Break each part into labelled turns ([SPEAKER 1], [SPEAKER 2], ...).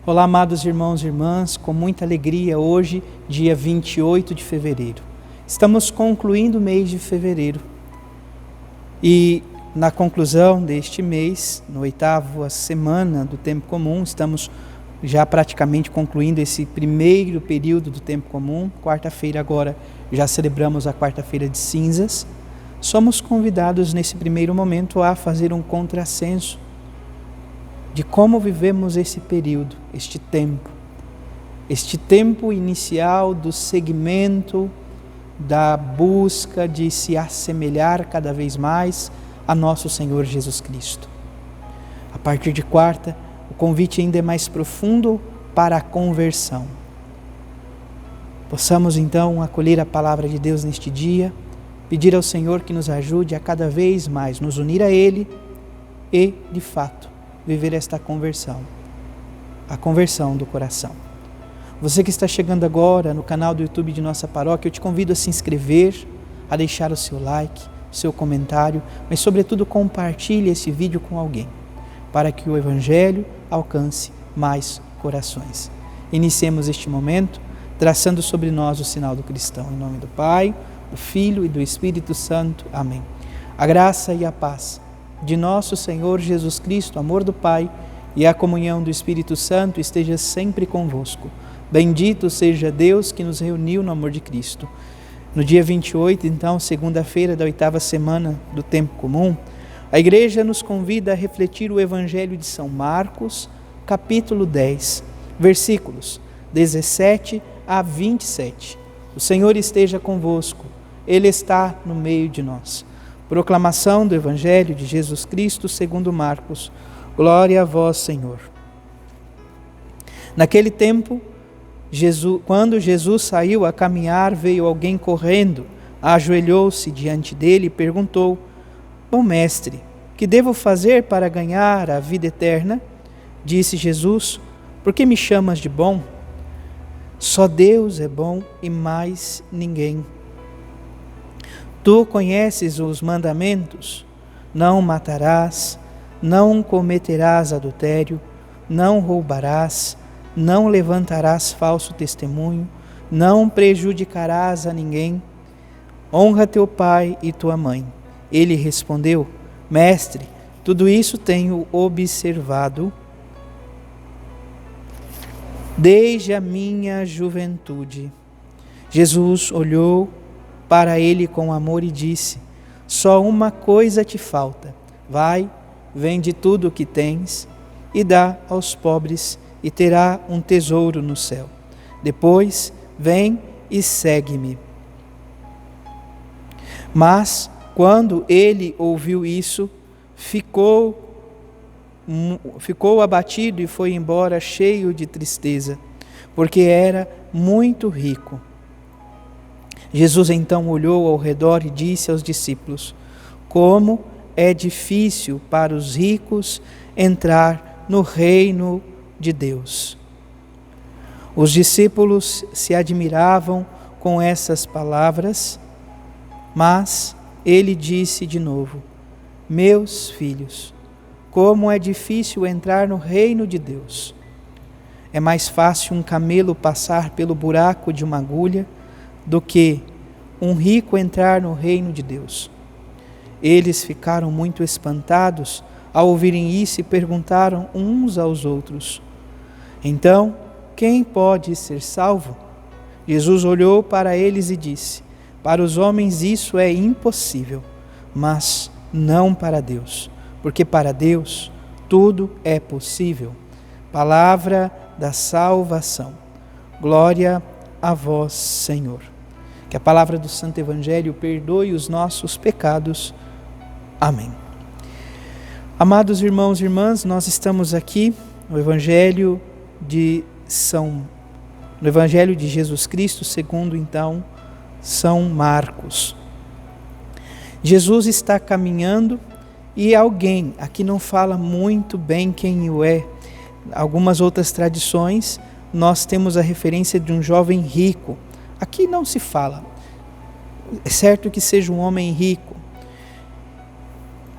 [SPEAKER 1] Olá, amados irmãos e irmãs, com muita alegria hoje, dia 28 de fevereiro. Estamos concluindo o mês de fevereiro e na conclusão deste mês, na 8ª semana do tempo comum, estamos já praticamente concluindo esse primeiro período do tempo comum. Quarta-feira agora já celebramos a quarta-feira de cinzas. Somos convidados nesse primeiro momento a fazer um contrassenso de como vivemos esse período, este tempo inicial do segmento, da busca de se assemelhar cada vez mais a nosso Senhor Jesus Cristo. A partir de quarta, o convite ainda é mais profundo para a conversão. Possamos então acolher a palavra de Deus neste dia, pedir ao Senhor que nos ajude a cada vez mais nos unir a Ele e, de fato, viver esta conversão, a conversão do coração. Você que está chegando agora no canal do YouTube de nossa paróquia, eu te convido a se inscrever, a deixar o seu like, o seu comentário, mas sobretudo compartilhe esse vídeo com alguém, para que o Evangelho alcance mais corações. Iniciemos este momento traçando sobre nós o sinal do cristão. Em nome do Pai, do Filho e do Espírito Santo. Amém. A graça e a paz de nosso Senhor Jesus Cristo, amor do Pai e a comunhão do Espírito Santo esteja sempre convosco. Bendito seja Deus que nos reuniu no amor de Cristo. No dia 28, então, segunda-feira da 8ª semana do tempo comum, a Igreja nos convida a refletir o Evangelho de São Marcos, capítulo 10, versículos 17 a 27. O Senhor esteja convosco, Ele está no meio de nós. Proclamação do Evangelho de Jesus Cristo segundo Marcos. Glória a vós, Senhor. Naquele tempo, quando Jesus saiu a caminhar, veio alguém correndo, ajoelhou-se diante dele e perguntou: Bom mestre, que devo fazer para ganhar a vida eterna? Disse Jesus: Por que me chamas de bom? Só Deus é bom e mais ninguém. Tu conheces os mandamentos: não matarás, não cometerás adultério, não roubarás, não levantarás falso testemunho, não prejudicarás a ninguém. Honra teu pai e tua mãe. Ele respondeu: Mestre, tudo isso tenho observado desde a minha juventude. Jesus olhou para ele com amor e disse: Só uma coisa te falta. Vai, vende tudo o que tens e dá aos pobres, e terá um tesouro no céu. Depois, vem e segue-me. Mas, quando ele ouviu isso, ficou abatido e foi embora cheio de tristeza, porque era muito rico. Jesus então olhou ao redor e disse aos discípulos: Como é difícil para os ricos entrar no reino de Deus. Os discípulos se admiravam com essas palavras, mas ele disse de novo: Meus filhos, como é difícil entrar no reino de Deus. É mais fácil um camelo passar pelo buraco de uma agulha do que um rico entrar no reino de Deus. Eles ficaram muito espantados ao ouvirem isso e perguntaram uns aos outros: Então, quem pode ser salvo? Jesus olhou para eles e disse: Para os homens isso é impossível, mas não para Deus, porque para Deus tudo é possível. Palavra da salvação. Glória a vós, Senhor. Que a palavra do Santo Evangelho perdoe os nossos pecados. Amém. Amados irmãos e irmãs, nós estamos aqui no Evangelho de Jesus Cristo, segundo então São Marcos. Jesus está caminhando e alguém, aqui não fala muito bem quem o é. Algumas outras tradições, nós temos a referência de um jovem rico. Aqui não se fala. É certo que seja um homem rico.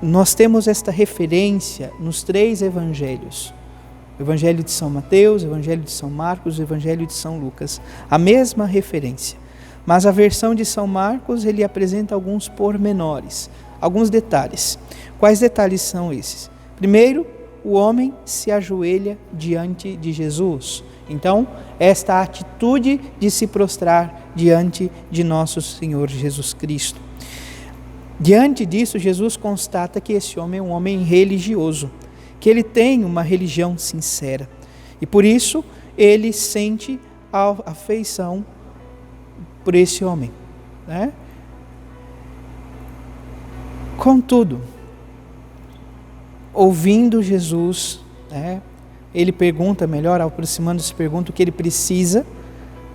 [SPEAKER 1] Nós temos esta referência nos 3 evangelhos. O Evangelho de São Mateus, o Evangelho de São Marcos, o Evangelho de São Lucas. A mesma referência. Mas a versão de São Marcos, ele apresenta alguns pormenores, alguns detalhes. Quais detalhes são esses? Primeiro, o homem se ajoelha diante de Jesus. Então, esta atitude de se prostrar diante de nosso Senhor Jesus Cristo. Diante disso, Jesus constata que esse homem é um homem religioso, que ele tem uma religião sincera. E por isso, ele sente a afeição por esse homem, né? Contudo, ouvindo Jesus, né, ele pergunta, melhor, aproximando-se, pergunta o que ele precisa.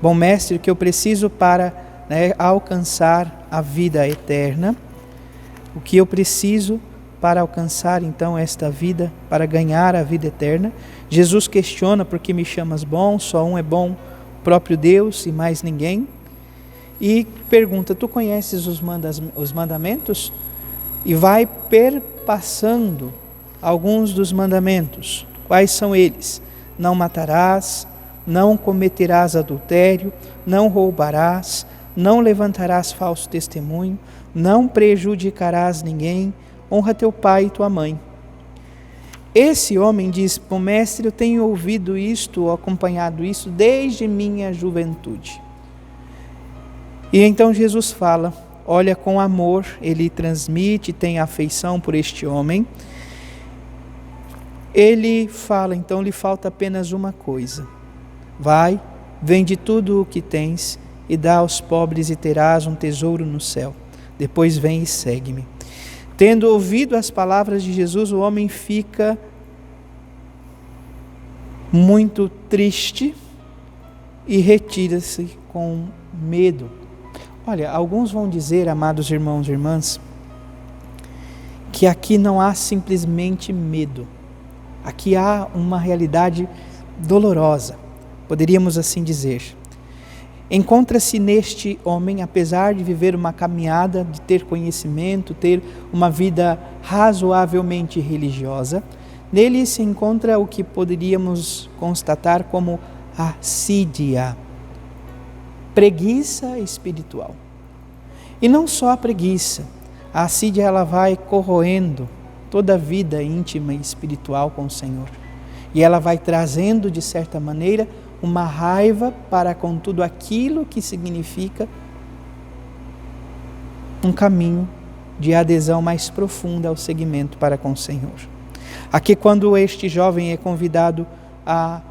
[SPEAKER 1] Bom mestre, o que eu preciso para, né, alcançar a vida eterna? O que eu preciso para alcançar então esta vida, para ganhar a vida eterna? Jesus questiona: por que me chamas bom? Só um é bom, o próprio Deus e mais ninguém. E pergunta: tu conheces os mandamentos? E vai perpassando alguns dos mandamentos. Quais são eles? Não matarás, não cometerás adultério, não roubarás, não levantarás falso testemunho, não prejudicarás ninguém, honra teu pai e tua mãe. Esse homem diz: bom mestre, eu tenho ouvido isto, acompanhado isso desde minha juventude. E então Jesus fala, olha com amor, ele transmite, tem afeição por este homem. Ele fala, então lhe falta apenas uma coisa: vai, vende tudo o que tens e dá aos pobres e terás um tesouro no céu. Depois vem e segue-me. Tendo ouvido as palavras de Jesus, o homem fica muito triste e retira-se com medo. Olha, alguns vão dizer, amados irmãos e irmãs, que aqui não há simplesmente medo. Aqui há uma realidade dolorosa, poderíamos assim dizer. Encontra-se neste homem, apesar de viver uma caminhada, de ter conhecimento, ter uma vida razoavelmente religiosa, nele se encontra o que poderíamos constatar como assídia, preguiça espiritual. E não só a preguiça, a assídia ela vai corroendo toda a vida íntima e espiritual com o Senhor. E ela vai trazendo, de certa maneira, uma raiva para com tudo aquilo que significa um caminho de adesão mais profunda ao seguimento para com o Senhor. Aqui, quando este jovem é convidado a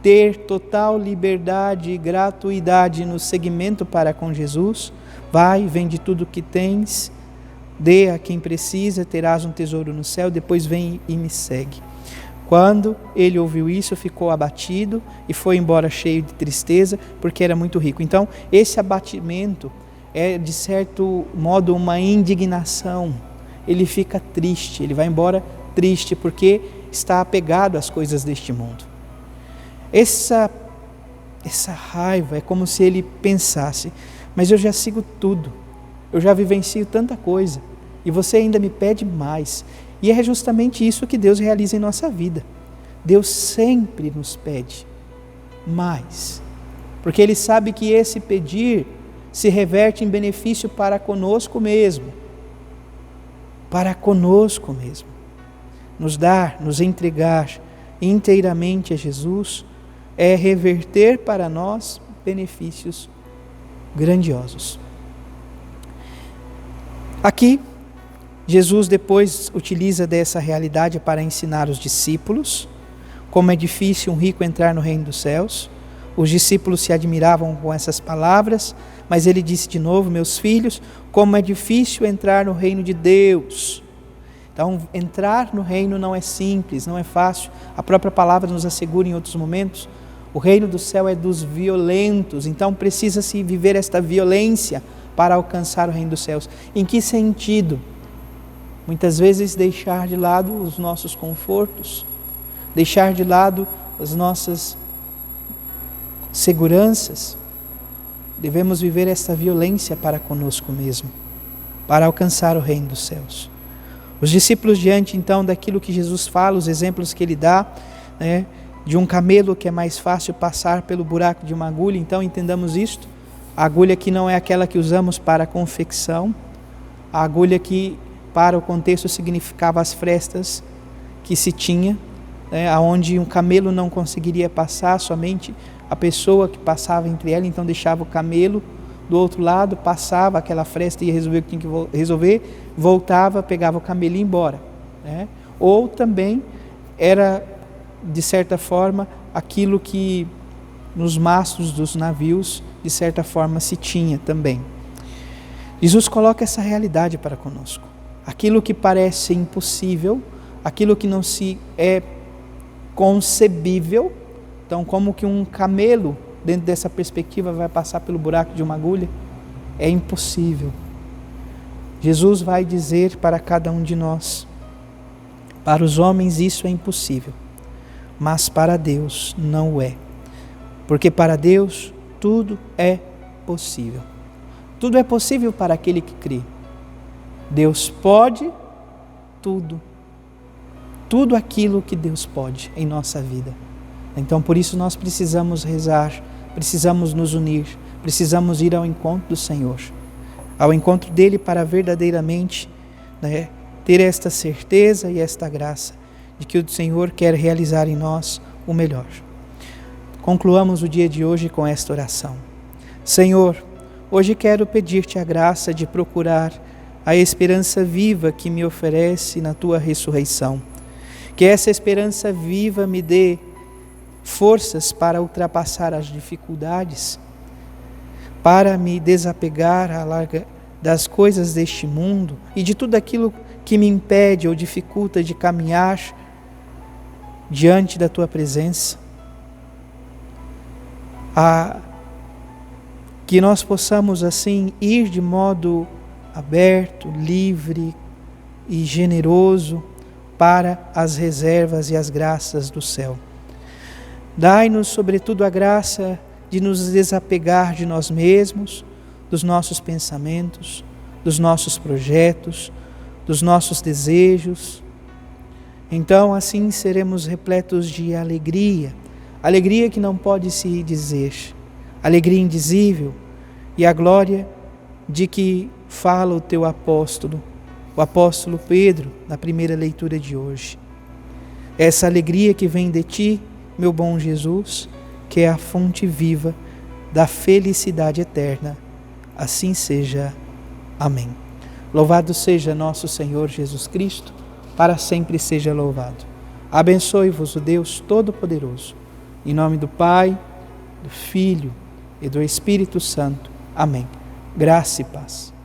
[SPEAKER 1] ter total liberdade e gratuidade no seguimento para com Jesus, vai, vende tudo o que tens, dê a quem precisa, terás um tesouro no céu, depois vem e me segue. Quando ele ouviu isso, ficou abatido e foi embora cheio de tristeza, porque era muito rico. Então, esse abatimento é, de certo modo, uma indignação. Ele fica triste, ele vai embora triste, porque está apegado às coisas deste mundo. Essa raiva é como se ele pensasse: mas eu já sigo tudo, eu já vivencio tanta coisa, e você ainda me pede mais. E é justamente isso que Deus realiza em nossa vida. Deus sempre nos pede mais, porque Ele sabe que esse pedir se reverte em benefício para conosco mesmo. Para conosco mesmo. Nos dar, nos entregar inteiramente a Jesus é reverter para nós benefícios grandiosos. Aqui, Jesus depois utiliza dessa realidade para ensinar os discípulos como é difícil um rico entrar no reino dos céus. Os discípulos se admiravam com essas palavras, mas ele disse de novo: meus filhos, como é difícil entrar no reino de Deus. Então, entrar no reino não é simples, não é fácil. A própria palavra nos assegura em outros momentos: o reino do céu é dos violentos. Então, precisa-se viver esta violência para alcançar o reino dos céus. Em que sentido? Muitas vezes deixar de lado os nossos confortos, deixar de lado as nossas seguranças. Devemos viver esta violência para conosco mesmo, para alcançar o reino dos céus. Os discípulos, diante então daquilo que Jesus fala, os exemplos que Ele dá, de um camelo que é mais fácil passar pelo buraco de uma agulha. Então entendamos isto. A agulha que não é aquela que usamos para a confecção, a agulha que para o contexto significava as frestas que se tinha, aonde um camelo não conseguiria passar, somente a pessoa que passava entre ela, então deixava o camelo do outro lado, passava aquela fresta e ia resolver o que tinha que resolver, voltava, pegava o camelo e ia embora. Ou também era, de certa forma, aquilo que nos mastros dos navios, de certa forma, se tinha também. Jesus coloca essa realidade para conosco. Aquilo que parece impossível, aquilo que não se é concebível, então como que um camelo, dentro dessa perspectiva, vai passar pelo buraco de uma agulha? É impossível. Jesus vai dizer para cada um de nós, para os homens isso é impossível, mas para Deus não o é. Porque para Deus tudo é possível. Tudo é possível para aquele que crê. Deus pode tudo. Tudo aquilo que Deus pode em nossa vida. Então por isso nós precisamos rezar, precisamos nos unir, precisamos ir ao encontro do Senhor. Ao encontro dele para verdadeiramente ter esta certeza e esta graça de que o Senhor quer realizar em nós o melhor. Concluamos o dia de hoje com esta oração. Senhor, hoje quero pedir-te a graça de procurar a esperança viva que me oferece na tua ressurreição. Que essa esperança viva me dê forças para ultrapassar as dificuldades, para me desapegar das coisas deste mundo e de tudo aquilo que me impede ou dificulta de caminhar diante da tua presença. Que nós possamos assim ir de modo aberto, livre e generoso para as reservas e as graças do céu. Dai-nos, sobretudo, a graça de nos desapegar de nós mesmos, dos nossos pensamentos, dos nossos projetos, dos nossos desejos. Então, assim seremos repletos de alegria, alegria que não pode se dizer, alegria indizível, e a glória de que fala o teu apóstolo, o apóstolo Pedro, na primeira leitura de hoje. Essa alegria que vem de ti, meu bom Jesus, que é a fonte viva da felicidade eterna. Assim seja. Amém. Louvado seja nosso Senhor Jesus Cristo, para sempre seja louvado. Abençoe-vos o Deus Todo-Poderoso, em nome do Pai, do Filho e do Espírito Santo. Amém. Graça e paz.